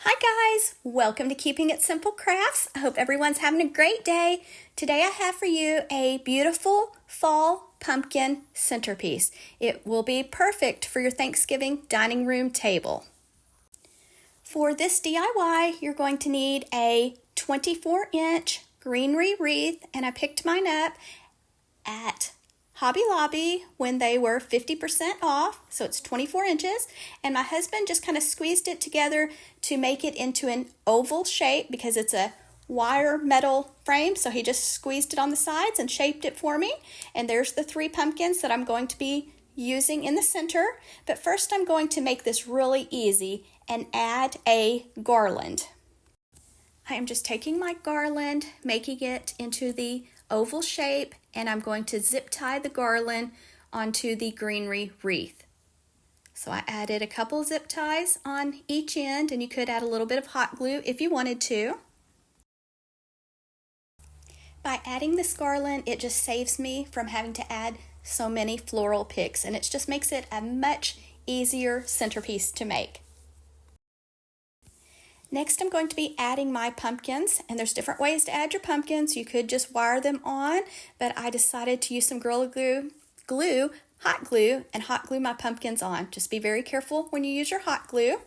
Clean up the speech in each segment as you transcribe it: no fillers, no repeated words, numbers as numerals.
Hi guys, welcome to Keeping It Simple Crafts. I hope everyone's having a great day. Today I have for you a beautiful fall pumpkin centerpiece. It will be perfect for your Thanksgiving dining room table. For this DIY, you're going to need a 24-inch greenery wreath, and I picked mine up at Hobby Lobby when they were 50% off, so it's 24 inches, and my husband just kind of squeezed it together to make it into an oval shape because it's a wire metal frame, so he just squeezed it on the sides and shaped it for me. And there's the 3 pumpkins that I'm going to be using in the center. But first I'm going to make this really easy and add a garland. I am just taking my garland, making it into the oval shape, and I'm going to zip tie the garland onto the greenery wreath. So I added a couple zip ties on each end, and you could add a little bit of hot glue if you wanted to. By adding this garland, it just saves me from having to add so many floral picks, and it just makes it a much easier centerpiece to make. Next, I'm going to be adding my pumpkins, and there's different ways to add your pumpkins. You could just wire them on, but I decided to use some Gorilla Glue, hot glue, and hot glue my pumpkins on. Just be very careful when you use your hot glue.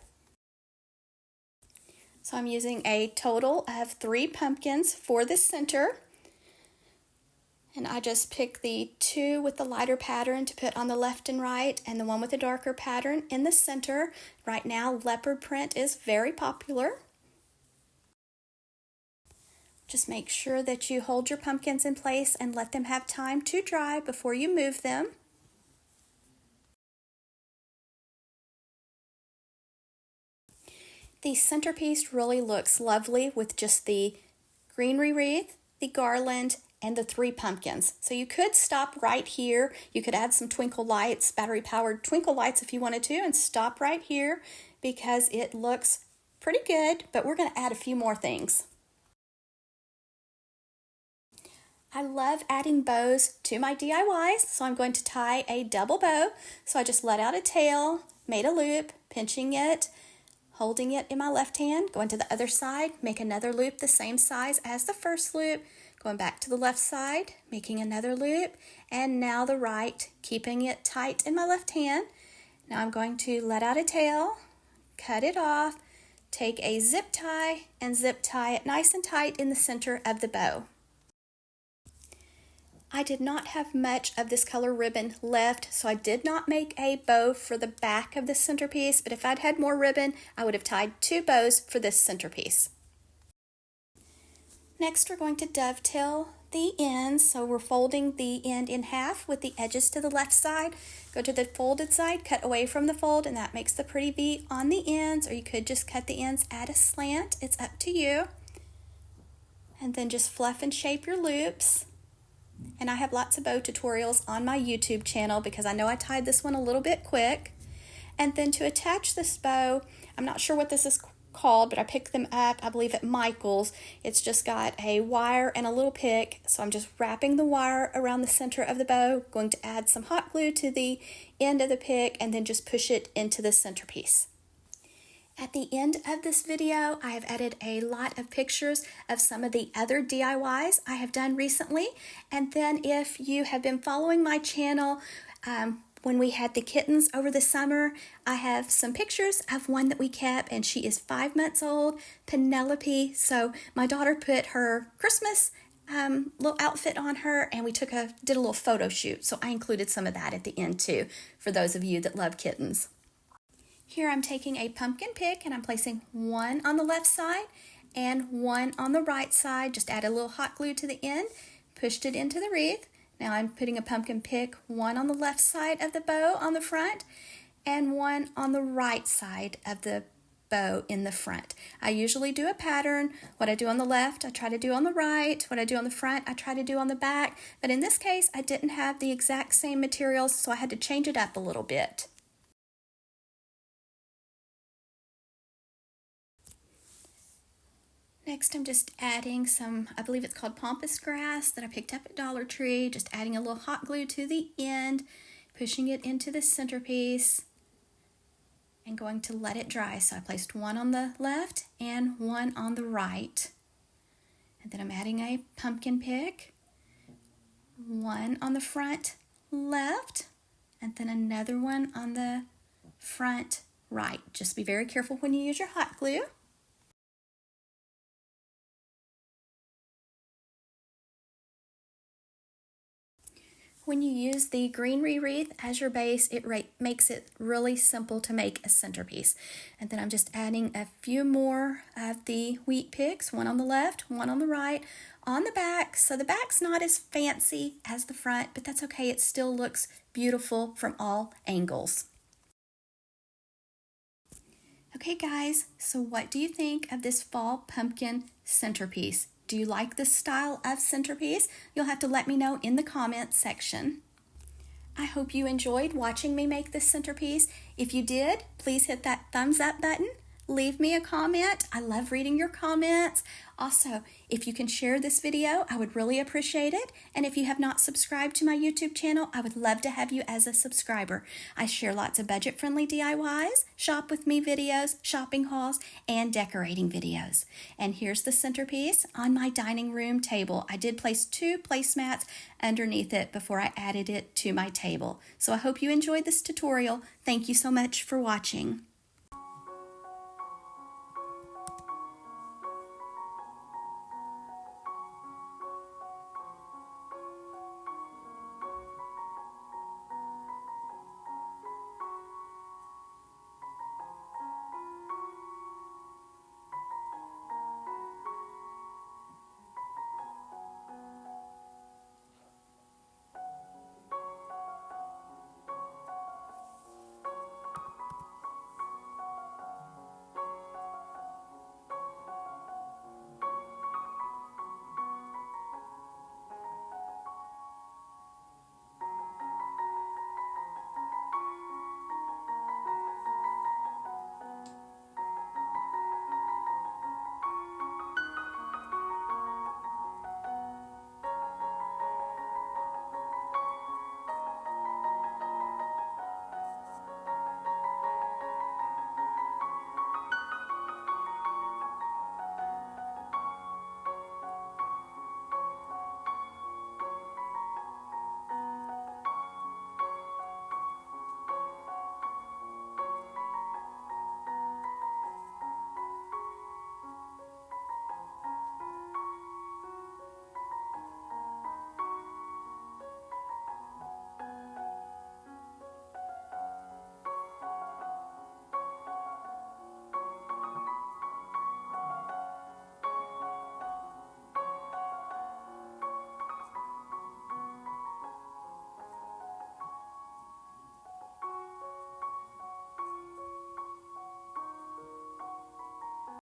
So I'm using a total of 3 pumpkins for the center. And I just picked the 2 with the lighter pattern to put on the left and right, and the one with the darker pattern in the center. Right now, leopard print is very popular. Just make sure that you hold your pumpkins in place and let them have time to dry before you move them. The centerpiece really looks lovely with just the greenery wreath, the garland, and the 3 pumpkins. So you could stop right here. You could add some twinkle lights, battery-powered twinkle lights if you wanted to, and stop right here because it looks pretty good, but we're going to add a few more things. I love adding bows to my DIYs, so I'm going to tie a double bow. So I just let out a tail, made a loop, pinching it, holding it in my left hand, going to the other side, make another loop the same size as the first loop, going back to the left side, making another loop, and now the right, keeping it tight in my left hand. Now I'm going to let out a tail, cut it off, take a zip tie, and zip tie it nice and tight in the center of the bow. I did not have much of this color ribbon left, so I did not make a bow for the back of the centerpiece, but if I'd had more ribbon, I would have tied 2 bows for this centerpiece. Next, we're going to dovetail the ends, so we're folding the end in half with the edges to the left side. Go to the folded side, cut away from the fold, and that makes the pretty V on the ends, or you could just cut the ends at a slant. It's up to you. And then just fluff and shape your loops. And I have lots of bow tutorials on my YouTube channel because I know I tied this one a little bit quick. And then to attach this bow, I'm not sure what this is called, but I picked them up, I believe, at Michael's. It's just got a wire and a little pick, so I'm just wrapping the wire around the center of the bow, going to add some hot glue to the end of the pick, and then just push it into the centerpiece. At the end of this video, I have added a lot of pictures of some of the other DIYs I have done recently, and then if you have been following my channel, when we had the kittens over the summer, I have some pictures of one that we kept, and she is 5 months old, Penelope. So my daughter put her Christmas little outfit on her, and we did a little photo shoot. So I included some of that at the end too, for those of you that love kittens. Here I'm taking a pumpkin pick, and I'm placing one on the left side and one on the right side. Just add a little hot glue to the end, pushed it into the wreath. Now I'm putting a pumpkin pick, one on the left side of the bow on the front and one on the right side of the bow in the front. I usually do a pattern. What I do on the left, I try to do on the right. What I do on the front, I try to do on the back. But in this case, I didn't have the exact same materials, so I had to change it up a little bit. Next, I'm just adding some, I believe it's called pampas grass that I picked up at Dollar Tree, just adding a little hot glue to the end, pushing it into the centerpiece. and going to let it dry. So I placed one on the left and one on the right. And then I'm adding a pumpkin pick, one on the front left, and then another one on the front right. Just be very careful when you use your hot glue. When you use the greenery wreath as your base, it makes it really simple to make a centerpiece. And then I'm just adding a few more of the wheat picks, one on the left, one on the right, on the back. So the back's not as fancy as the front, but that's okay. It still looks beautiful from all angles. Okay guys, so what do you think of this fall pumpkin centerpiece? Do you like this style of centerpiece? You'll have to let me know in the comments section. I hope you enjoyed watching me make this centerpiece. If you did, please hit that thumbs up button. Leave me a comment. I love reading your comments. Also, if you can share this video, I would really appreciate it. And if you have not subscribed to my YouTube channel, I would love to have you as a subscriber. I share lots of budget-friendly DIYs, shop with me videos, shopping hauls, and decorating videos. And here's the centerpiece on my dining room table. I did place 2 placemats underneath it before I added it to my table. So I hope you enjoyed this tutorial. Thank you so much for watching.